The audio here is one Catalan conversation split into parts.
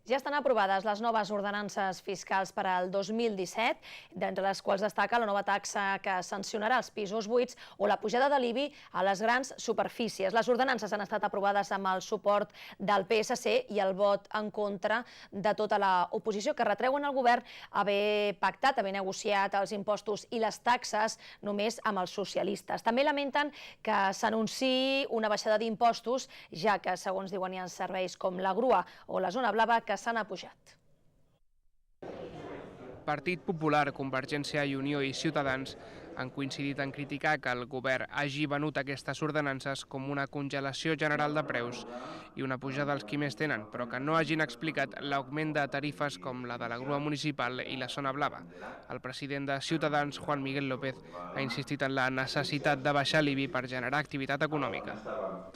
Ja estan aprovades les noves ordenances fiscals per al 2017, d'entre les quals destaca la nova taxa que sancionarà els pisos buits o la pujada de l'IBI a les grans superfícies. Les ordenances han estat aprovades amb el suport del PSC i el vot en contra de tota l'oposició, que retreuen al govern haver pactat, haver negociat els impostos i les taxes només amb els socialistes. També lamenten que s'anunciï una baixada d'impostos, ja que, segons diuen, hi ha serveis com la grua o la zona blava que s'han apujat. Partit Popular, Convergència i Unió i Ciutadans han coincidit en criticar que el govern hagi venut aquestes ordenances com una congelació general de preus i una pujada als qui més tenen, però que no hagin explicat l'augment de tarifes com la de la grua municipal i la zona blava. El president de Ciutadans, Juan Miguel López, ha insistit en la necessitat de baixar l'IBI per generar activitat econòmica.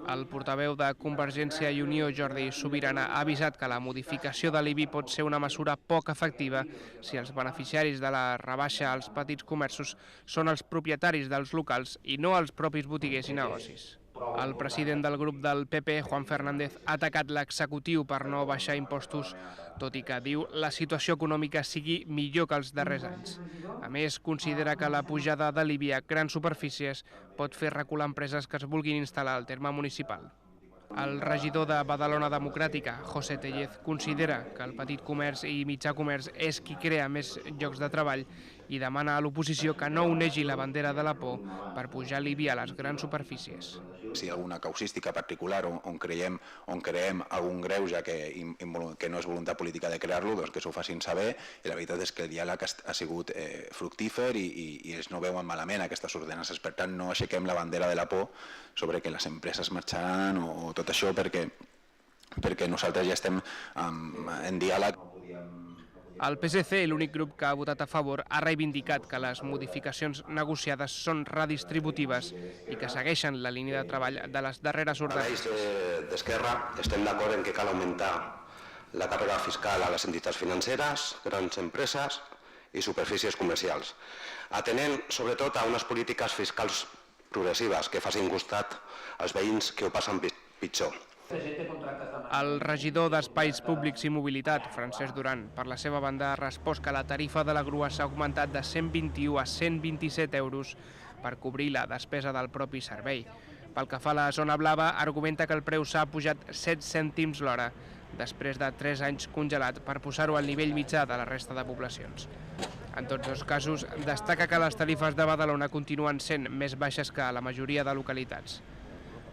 El portaveu de Convergència i Unió, Jordi Subirana, ha avisat que la modificació de l'IBI pot ser una mesura poc efectiva si els beneficiaris de la rebaixa als petits comerços són els propietaris dels locals i no els propis botiguers i negocis. El president del grup del PP, Juan Fernández, ha atacat l'executiu per no baixar impostos, tot i que diu la situació econòmica sigui millor que els darrers anys. A més, considera que la pujada de l'IBI a grans superfícies pot fer recular empreses que es vulguin instal·lar al terme municipal. El regidor de Badalona Democràtica, José Tellez, considera que el petit comerç i mitjà comerç és qui crea més llocs de treball i demana a l'oposició que no onegi la bandera de la por per pujar l'IBI a les grans superfícies. Si hi ha alguna causística particular on creem algun greuge que no és voluntat política de crear-lo, doncs que s'ho facin saber, i la veritat és que el diàleg ha sigut fructífer i ells no veuen malament aquestes ordenances. Per tant, no aixequem la bandera de la por sobre que les empreses marxaran o tot això, perquè nosaltres ja estem en diàleg. El PSC, l'únic grup que ha votat a favor, ha reivindicat que les modificacions negociades són redistributives i que segueixen la línia de treball de les darreres ordenances. D'Esquerra estem d'acord en que cal augmentar la càrrega fiscal a les entitats financeres, grans empreses i superfícies comercials, atenent sobretot a unes polítiques fiscals progressives que facin costat als veïns que ho passen pitjor. El regidor d'Espais Públics i Mobilitat, Francesc Duran, per la seva banda, ha respost que la tarifa de la grua s'ha augmentat de 121 a 127 euros per cobrir la despesa del propi servei. Pel que fa a la zona blava, argumenta que el preu s'ha pujat 7 cèntims l'hora, després de 3 anys congelat per posar-ho al nivell mitjà de la resta de poblacions. En tots dos casos, destaca que les tarifes de Badalona continuen sent més baixes que a la majoria de localitats.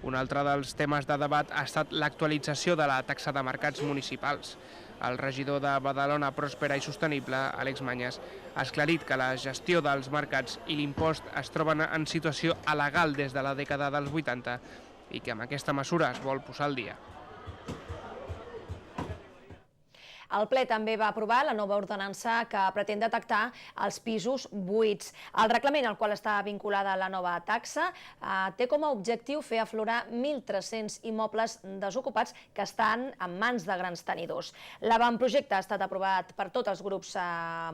Un altre dels temes de debat ha estat l'actualització de la taxa de mercats municipals. El regidor de Badalona Pròspera i Sostenible, Àlex Mañas, ha esclarit que la gestió dels mercats i l'impost es troben en situació alegal des de la dècada dels 80 i que amb aquesta mesura es vol posar al dia. El ple també va aprovar la nova ordenança que pretén detectar els pisos buits. El reglament al qual està vinculada la nova taxa té com a objectiu fer aflorar 1.300 immobles desocupats que estan en mans de grans tenidors. L'avantprojecte ha estat aprovat per tots els grups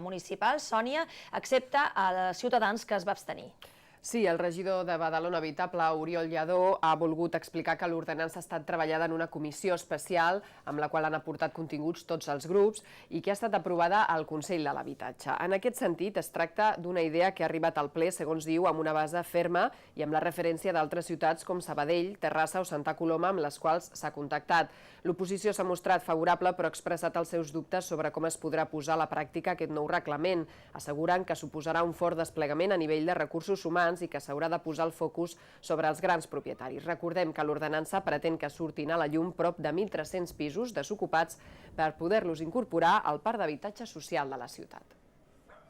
municipals, Sònia, excepte a Ciutadans, que es va abstenir. Sí, el regidor de Badalona Habitable, Oriol Lladó, ha volgut explicar que l'ordenança ha estat treballada en una comissió especial amb la qual han aportat continguts tots els grups i que ha estat aprovada al Consell de l'Habitatge. En aquest sentit, es tracta d'una idea que ha arribat al ple, segons diu, amb una base ferma i amb la referència d'altres ciutats com Sabadell, Terrassa o Santa Coloma, amb les quals s'ha contactat. L'oposició s'ha mostrat favorable, però ha expressat els seus dubtes sobre com es podrà posar a la pràctica aquest nou reglament. Asseguren que suposarà un fort desplegament a nivell de recursos humans i que s'haurà de posar el focus sobre els grans propietaris. Recordem que l'ordenança pretén que surtin a la llum prop de 1.300 pisos desocupats per poder-los incorporar al parc d'habitatge social de la ciutat.